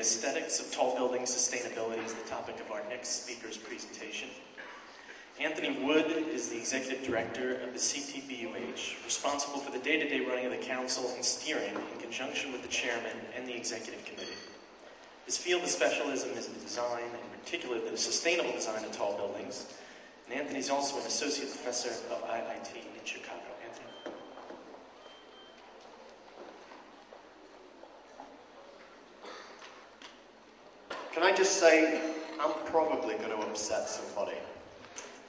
aesthetics of tall building sustainability is the topic of our next speaker's presentation. Anthony Wood is the Executive Director of the Ctbuh, responsible for the day-to-day running of the Council and steering in conjunction with the Chairman and the Executive Committee. His field of specialism is the design, in particular the sustainable design of tall buildings, and Anthony's also an Associate Professor of IIT in Chicago. Anthony. Can I just say, I'm probably going to upset somebody.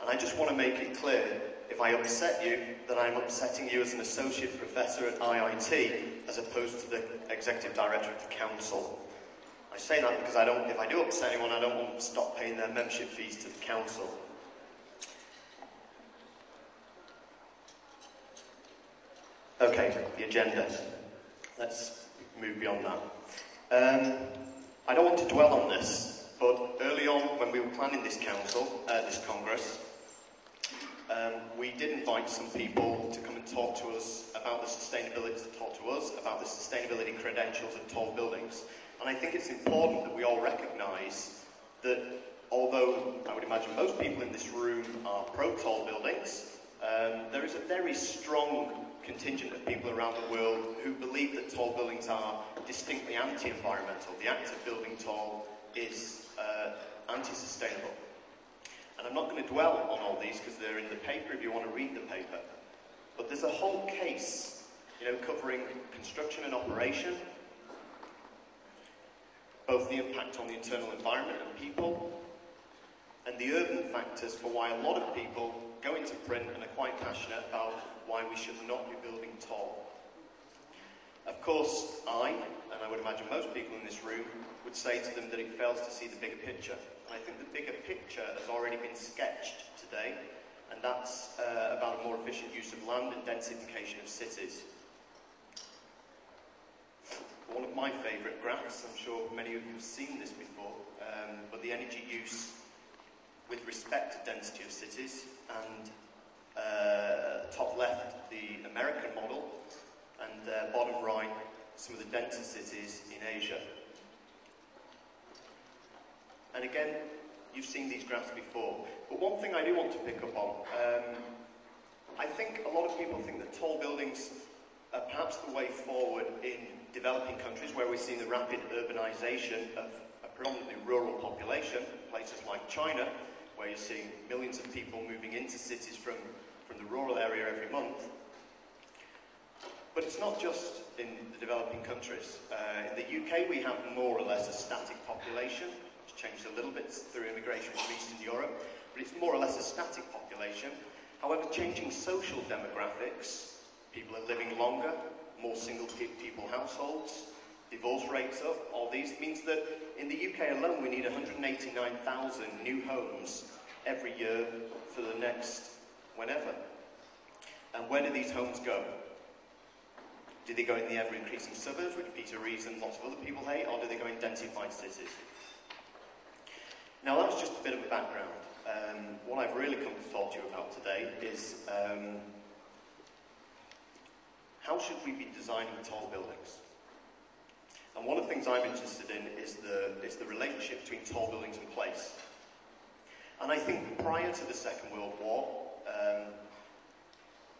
And I just want to make it clear, if I upset you, then I'm upsetting you as an Associate Professor at IIT, as opposed to the Executive Director of the Council. I say that because if I do upset anyone, I don't want them to stop paying their membership fees to the Council. Okay, the agenda. Let's move beyond that. I don't want to dwell on this, but early on when we were planning this Congress, we did invite some people to come and talk to us about the sustainability credentials of tall buildings. And I think it's important that we all recognise that although I would imagine most people in this room are pro-tall buildings, there is a very strong contingent of people around the world who believe that tall buildings are distinctly anti-environmental. The act of building tall is anti-sustainable. And I'm not going to dwell on all these because they're in the paper if you want to read the paper. But there's a whole case, covering construction and operation, both the impact on the internal environment and people, and the urban factors for why a lot of people go into print and are quite passionate about why we should not be building tall. Of course, and I would imagine most people in this room, would say to them that it fails to see the bigger picture. And I think the bigger picture has already been sketched today, and that's about a more efficient use of land and densification of cities. One of my favourite graphs, I'm sure many of you have seen this before, but the energy use with respect to density of cities, and top left, the American model, and bottom right, some of the denser cities in Asia. And again, you've seen these graphs before, but one thing I do want to pick up on, I think a lot of people think that tall buildings are perhaps the way forward in developing countries where we're seeing the rapid urbanization of a predominantly rural population, places like China, where you're seeing millions of people moving into cities from the rural area every month. But it's not just in the developing countries. In the UK we have more or less a static population. It's changed a little bit through immigration from Eastern Europe, but it's more or less a static population. However, changing social demographics, people are living longer, more single people households, divorce rates up, all these means that in the UK alone we need 189,000 new homes every year for the next whenever. And where do these homes go? Do they go in the ever-increasing suburbs, which Peter Rees and lots of other people hate, or do they go in densified cities? Now that's just a bit of a background. What I've really come to talk to you about today is how should we be designing tall buildings? And one of the things I'm interested in is the relationship between tall buildings and place. And I think prior to the Second World War,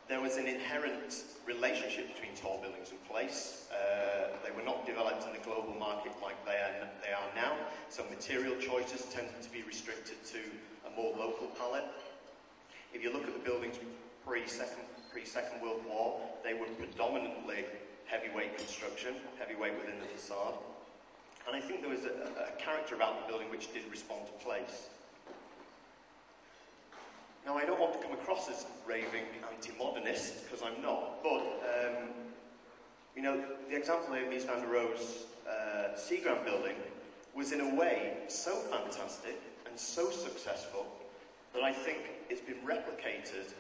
there was an inherent relationship between tall buildings and place. They were not developed in the global market like they are now, so material choices tended to be restricted to a more local palette. If you look at the buildings pre-Second World War, they were predominantly heavyweight construction, heavyweight within the facade. And I think there was a character about the building which did respond to place. Now, I don't want to come across as raving anti-modernist, because I'm not, but, the example here of Mies van der Rohe's Seagram building was in a way so fantastic and so successful that I think it's been replicated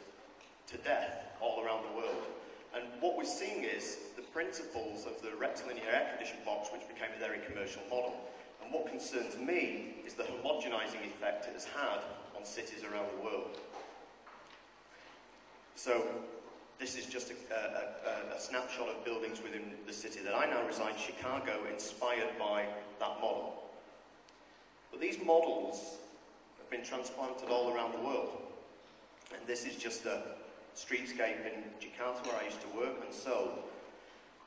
to death all around the world. And what we're seeing is the principles of the rectilinear air conditioned box, which became a very commercial model. And what concerns me is the homogenizing effect it has had on cities around the world. So, This is just a snapshot of buildings within the city that I now reside, Chicago, inspired by that model. But these models have been transplanted all around the world. And this is just a streetscape in Jakarta, where I used to work, and so,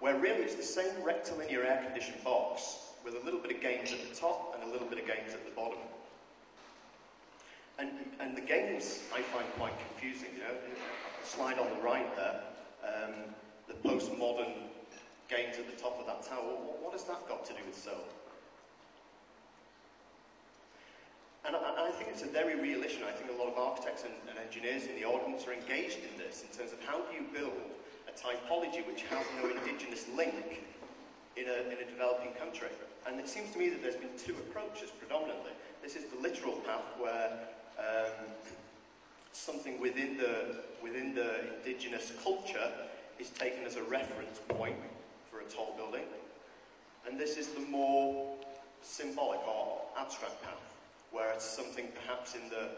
where really it's the same rectilinear air-conditioned box with a little bit of games at the top and a little bit of games at the bottom. And the games I find quite confusing, you know. Slide on the right there, the postmodern games at the top of that tower. What has that got to do with Seoul? And I think it's a very real issue. I think a lot of architects and engineers in the audience are engaged in this, in terms of how do you build a typology which has no indigenous link in a developing country. And it seems to me that there's been two approaches predominantly. This is the literal path, where something within the indigenous culture is taken as a reference point for a tall building. And this is the more symbolic or abstract path, where it's something perhaps in the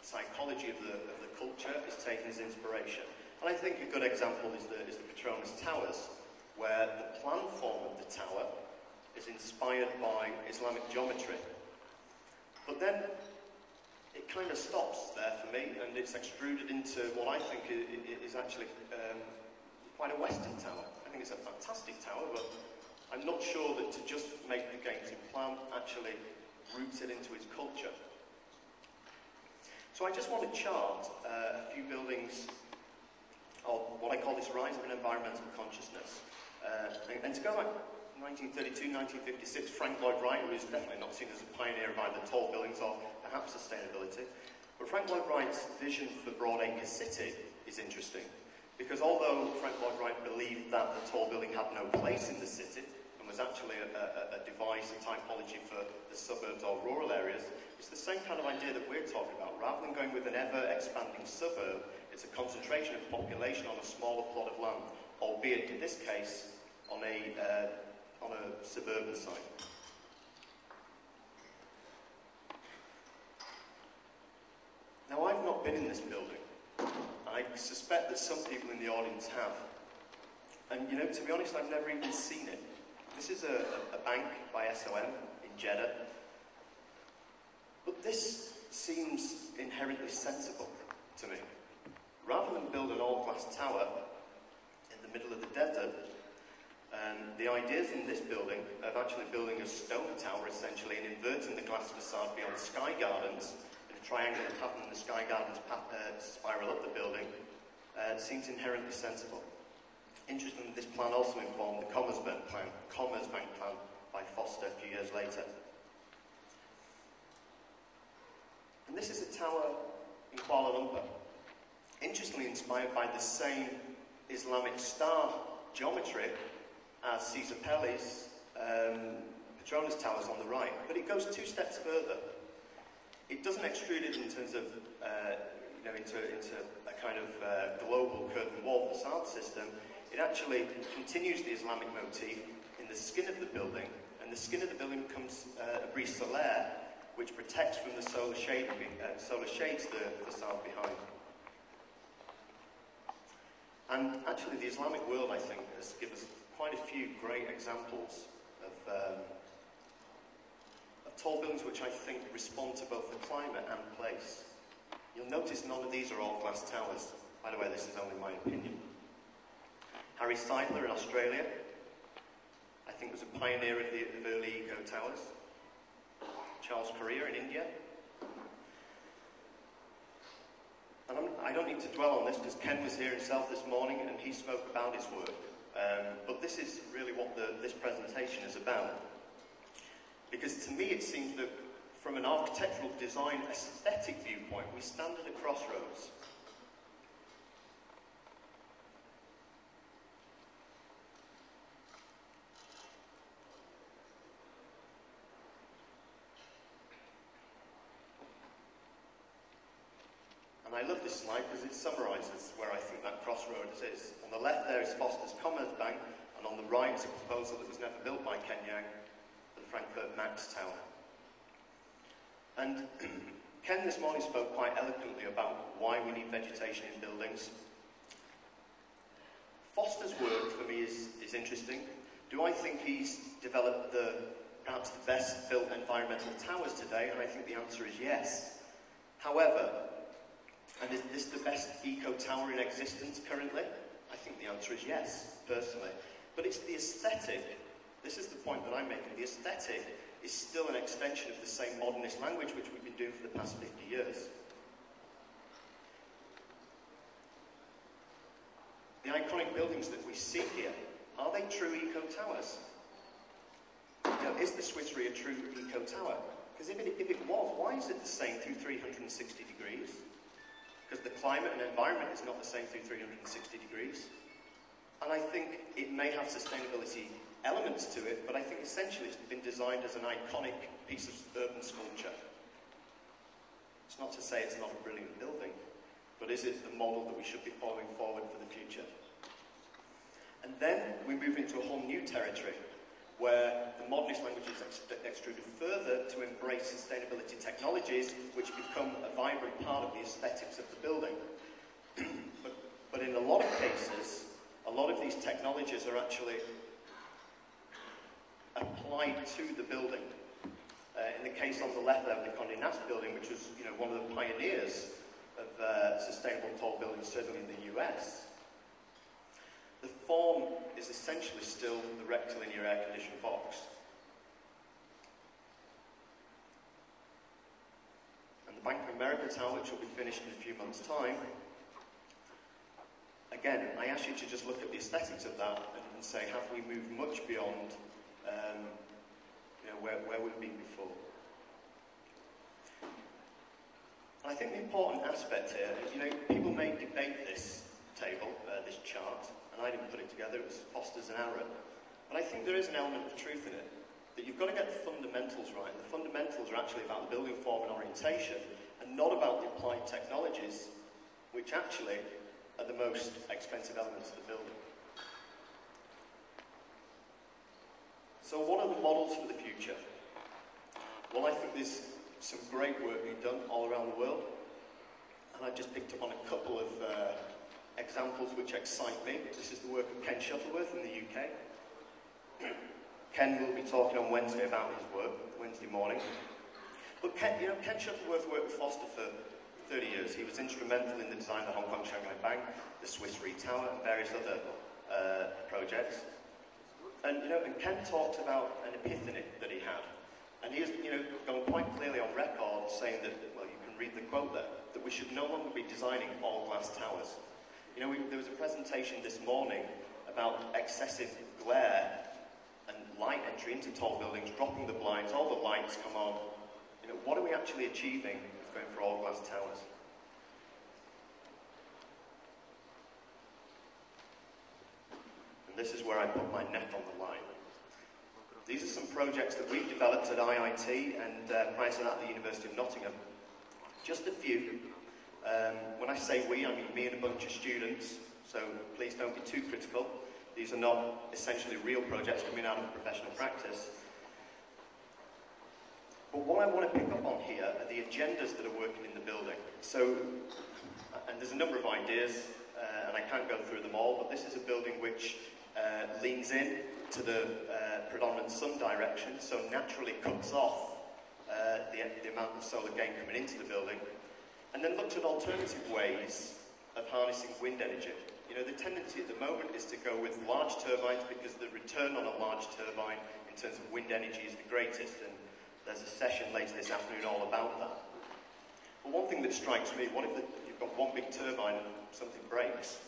psychology of the culture is taken as inspiration. And I think a good example is the Petronas Towers, where the plan form of the tower is inspired by Islamic geometry. But then it kind of stops there for me, and it's extruded into what I think is actually quite a Western tower. I think it's a fantastic tower, but I'm not sure that to just make the gated plan actually roots it into its culture. So I just want to chart a few buildings of what I call this rise of an environmental consciousness. And to go back 1932, 1956, Frank Lloyd Wright, who is definitely not seen as a pioneer of either tall buildings or perhaps sustainability, but Frank Lloyd Wright's vision for Broadacre City is interesting, because although Frank Lloyd Wright believed that the tall building had no place in the city, and was actually a device, a typology for the suburbs or rural areas, it's the same kind of idea that we're talking about. Rather than going with an ever-expanding suburb, it's a concentration of population on a smaller plot of land, albeit in this case on a suburban site. Now, I've not been in this building. I suspect that some people in the audience have. And, you know, to be honest, I've never even seen it. This is a bank by SOM in Jeddah. But this seems inherently sensible to me. Rather than build an all-glass tower in the middle of the desert, the ideas in this building of actually building a stone tower, essentially, and inverting the glass facade beyond sky gardens, in a triangular pattern, the sky gardens spiral up the building, seems inherently sensible. Interestingly, this plan also informed the Commerzbank plan by Foster a few years later. And this is a tower in Kuala Lumpur, interestingly inspired by the same Islamic star geometry as Caesar Pelli's Petronas Towers on the right, but it goes two steps further. It doesn't extrude it in terms of, into a kind of global curtain wall facade system. It actually continues the Islamic motif in the skin of the building, and the skin of the building becomes a brise solaire, which protects from the solar shades the facade behind. And actually, the Islamic world, I think, has given us quite a few great examples of tall buildings which I think respond to both the climate and place. You'll notice none of these are all glass towers. By the way, this is only my opinion. Harry Seidler in Australia, I think, was a pioneer of the early eco towers. Charles Correa in India. And I don't need to dwell on this because Ken was here himself this morning and he spoke about his work. But this is really what this presentation is about. Because to me it seems that from an architectural design aesthetic viewpoint, we stand at a crossroads. And I love this slide because it summarises where I think that crossroads is. On the left there is Foster's Commerzbank, and on the right is a proposal that was never built by Ken Yang, for the Frankfurt Max Tower. And Ken this morning spoke quite eloquently about why we need vegetation in buildings. Foster's work, for me, is interesting. Do I think he's developed perhaps the best built environmental towers today? And I think the answer is yes. However, and is this the best eco-tower in existence currently? I think the answer is yes, personally. But it's the aesthetic, this is the point that I'm making, the aesthetic is still an extension of the same modernist language which we've been doing for the past 50 years. The iconic buildings that we see here, are they true eco-towers? You know, is the Swiss Re a true eco-tower? Because if it was, why is it the same through 360 degrees? Because the climate and environment is not the same through 360 degrees. And I think it may have sustainability elements to it, but I think essentially it's been designed as an iconic piece of urban sculpture. It's not to say it's not a brilliant building, but is it the model that we should be following forward for the future? And then we move into a whole new territory, where the modernist language is extruded further to embrace sustainability technologies which become a vibrant part of the aesthetics of the building. but in a lot of cases, a lot of these technologies are actually applied to the building. In the case on the left there, the Condé Nast building, which was one of the pioneers of sustainable tall buildings, certainly in the US, the form is essentially still the rectilinear air-conditioned box. And the Bank of America Tower, which will be finished in a few months' time, again, I ask you to just look at the aesthetics of that and say, have we moved much beyond where we've been before? And I think the important aspect here, people may debate this table, this chart, and I didn't put it together, it was Foster's and Arrow. But I think there is an element of truth in it, that you've got to get the fundamentals right. The fundamentals are actually about the building form and orientation, and not about the applied technologies, which actually are the most expensive elements of the building. So what are the models for the future? Well, I think there's some great work being done all around the world, and I've just picked up on a couple of examples which excite me. This is the work of Ken Shuttleworth in the UK. Ken will be talking on Wednesday about his work, Wednesday morning. But Ken Shuttleworth worked with Foster for 30 years. He was instrumental in the design of the Hong Kong Shanghai Bank, the Swiss Re Tower, and various other projects. And Ken talked about an epiphany that he had. And he has, gone quite clearly on record saying that, well, you can read the quote there, that we should no longer be designing all glass towers. There was a presentation this morning about excessive glare and light entry into tall buildings, dropping the blinds, all the lights come on. What are we actually achieving with going for all glass towers? And this is where I put my neck on the line. These are some projects that we've developed at IIT and prior to that at the University of Nottingham. Just a few. When I say we, I mean me and a bunch of students, so please don't be too critical. These are not essentially real projects coming out of professional practice. But what I want to pick up on here are the agendas that are working in the building. So, and there's a number of ideas, and I can't go through them all, but this is a building which leans in to the predominant sun direction, so naturally cuts off the amount of solar gain coming into the building, and then looked at alternative ways of harnessing wind energy. The tendency at the moment is to go with large turbines because the return on a large turbine in terms of wind energy is the greatest, and there's a session later this afternoon all about that. But one thing that strikes me, what if you've got one big turbine and something breaks?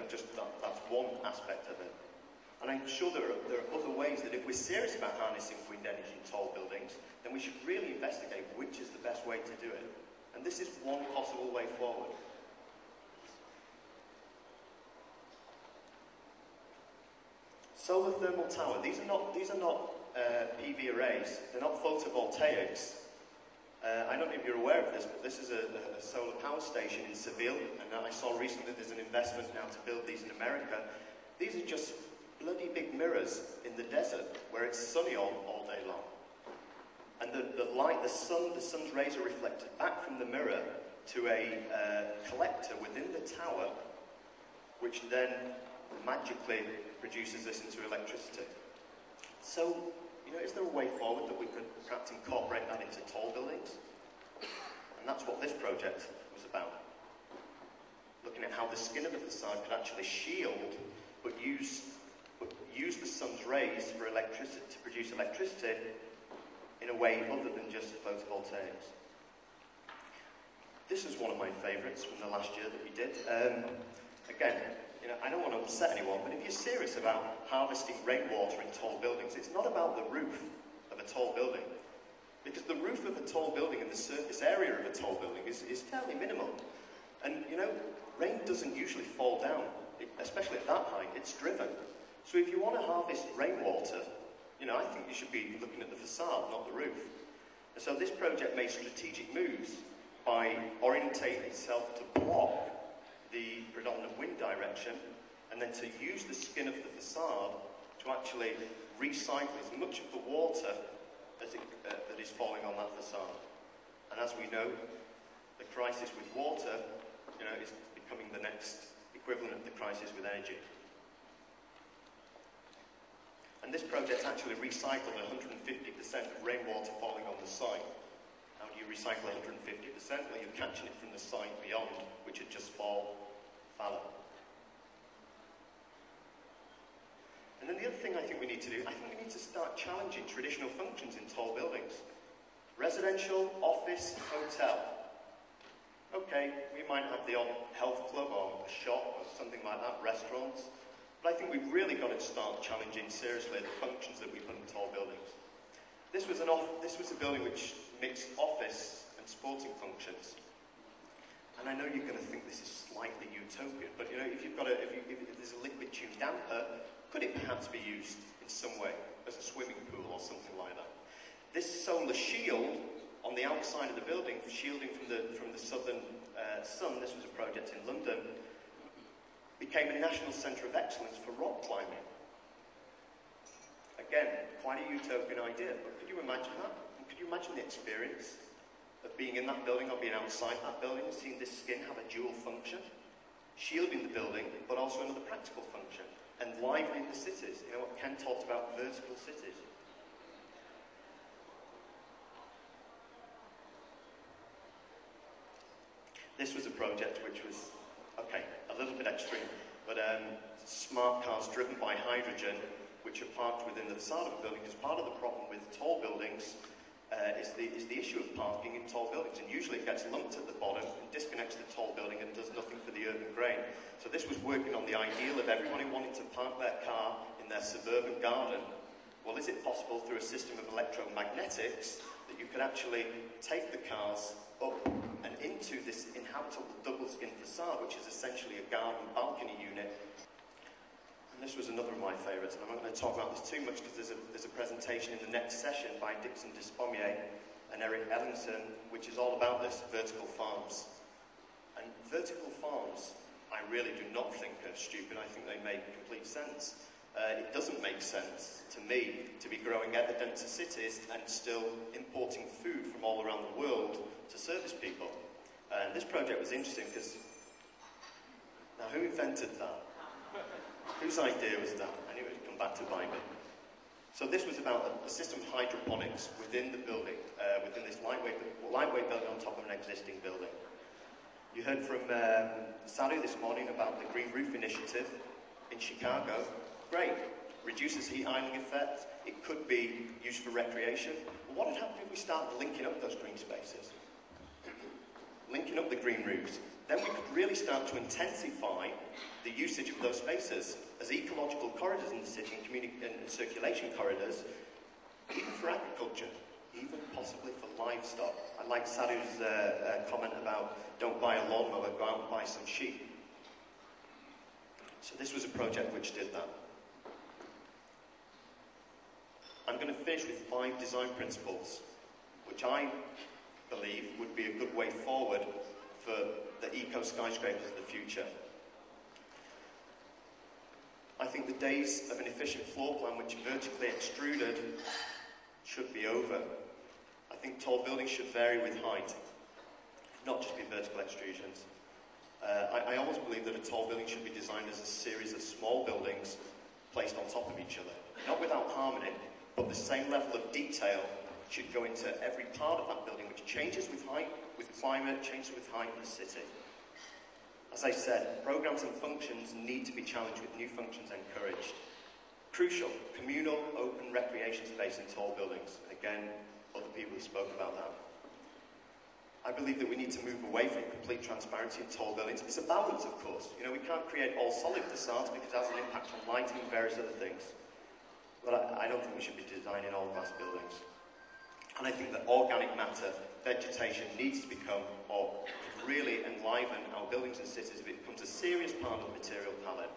Just that's one aspect of it. And I'm sure there are other ways that if we're serious about harnessing wind energy in tall buildings, then we should really investigate which is the best way to do it. And this is one possible way forward. Solar thermal tower. These are not PV arrays. They're not photovoltaics. I don't know if you're aware of this, but this is a solar power station in Seville, and I saw recently there's an investment now to build these in America. These are just bloody big mirrors in the desert where it's sunny all day long. And the light, the sun's rays are reflected back from the mirror to a collector within the tower, which then magically produces this into electricity. So, you know, is there a way forward that we could perhaps incorporate that into tall buildings? And that's what this project was about. Looking at how the skin of the facade could actually shield, but use the sun's rays for electricity, to produce electricity in a way other than just photovoltaics. This was one of my favourites from the last year that we did. Again, you know, I don't want to upset anyone, but if you're serious about harvesting rainwater in tall buildings, it's not about the roof of a tall building. Because the roof of a tall building and the surface area of a tall building is fairly minimal. And, you know, rain doesn't usually fall down, especially at that height, it's driven. So if you want to harvest rainwater, you know, I think you should be looking at the facade, not the roof. And so this project made strategic moves by orientating itself to block the predominant wind direction, and then to use the skin of the facade to actually recycle as much of the water as that is falling on that facade. And as we know, the crisis with water, you know, is becoming the next equivalent of the crisis with energy. And this project actually recycled 150% of rainwater falling on the site. How do you recycle 150%? Well, you're catching it from the site beyond, which had just fallen. And then the other thing I think we need to do, I think we need to start challenging traditional functions in tall buildings. Residential, office, hotel. Okay, we might have the odd health club or a shop or something like that, restaurants. But I think we've really got to start challenging seriously the functions that we put in tall buildings. This was a building which mixed office and sporting functions. And I know you're going to think this is slightly utopian, but you know, if there's a liquid tube damper, could it perhaps be used in some way as a swimming pool or something like that? This solar shield on the outside of the building, shielding from the southern sun, this was a project in London, became a national centre of excellence for rock climbing. Again, quite a utopian idea, but could you imagine that? And could you imagine the experience of being in that building or being outside that building and seeing this skin have a dual function? Shielding the building, but also another practical function. Enlivening the cities. You know what Ken talked about, vertical cities. This was a project which was, okay, a little bit extreme, but smart cars driven by hydrogen, which are parked within the facade of a building, because part of the problem with tall buildings is the issue of parking in tall buildings, and usually it gets lumped at the bottom and disconnects the tall building and does nothing for the urban grain. So this was working on the ideal of everybody wanting to park their car in their suburban garden. Well, is it possible through a system of electromagnetics that you could actually take the cars up and into this inhabitable double-skin facade, which is essentially a garden balcony unit? And this was another of my favourites, and I'm not going to talk about this too much because there's a presentation in the next session by Dixon Despommier and Eric Ellingson, which is all about this, vertical farms. And vertical farms, I really do not think are stupid. I think they make complete sense. It doesn't make sense to me to be growing ever denser cities and still importing food from all around the world to service people. And this project was interesting because, now who invented that? Whose idea was that? I knew it would come back to bite me. So this was about a system of hydroponics within the building, within this lightweight building on top of an existing building. You heard from Sadhu this morning about the Green Roof Initiative in Chicago. Great. Reduces heat island effect. It could be used for recreation. But what would happen if we started linking up those green spaces? Linking up the green roofs. Then we could really start to intensify the usage of those spaces as ecological corridors in the city and circulation corridors, even for agriculture, even possibly for livestock. I like Sadhu's comment about don't buy a lawnmower, go out and buy some sheep. So this was a project which did that. I'm going to finish with 5 design principles, which I believe would be a good way forward for the eco-skyscrapers of the future. I think the days of an efficient floor plan which vertically extruded should be over. I think tall buildings should vary with height, not just be vertical extrusions. I almost believe that a tall building should be designed as a series of small buildings placed on top of each other. Not without harmony, but the same level of detail should go into every part of that building, which changes with height, with climate, changes with height in the city. As I said, programs and functions need to be challenged with new functions encouraged. Crucial, communal, open recreation space in tall buildings. Again, other people have spoken about that. I believe that we need to move away from complete transparency in tall buildings. It's a balance, of course. You know, we can't create all solid facades because it has an impact on lighting and various other things. But I don't think we should be designing all glass buildings. And I think that organic matter, vegetation, needs to become, or really enliven our buildings and cities if it becomes a serious part of the material palette.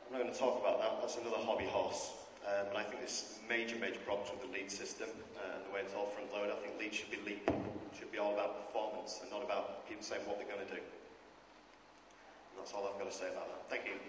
I'm not going to talk about that. That's another hobby horse. And I think there's major problems with the LEED system and the way it's all front-loaded. I think LEED should be LEED. It should be all about performance and not about people saying what they're going to do. And that's all I've got to say about that. Thank you.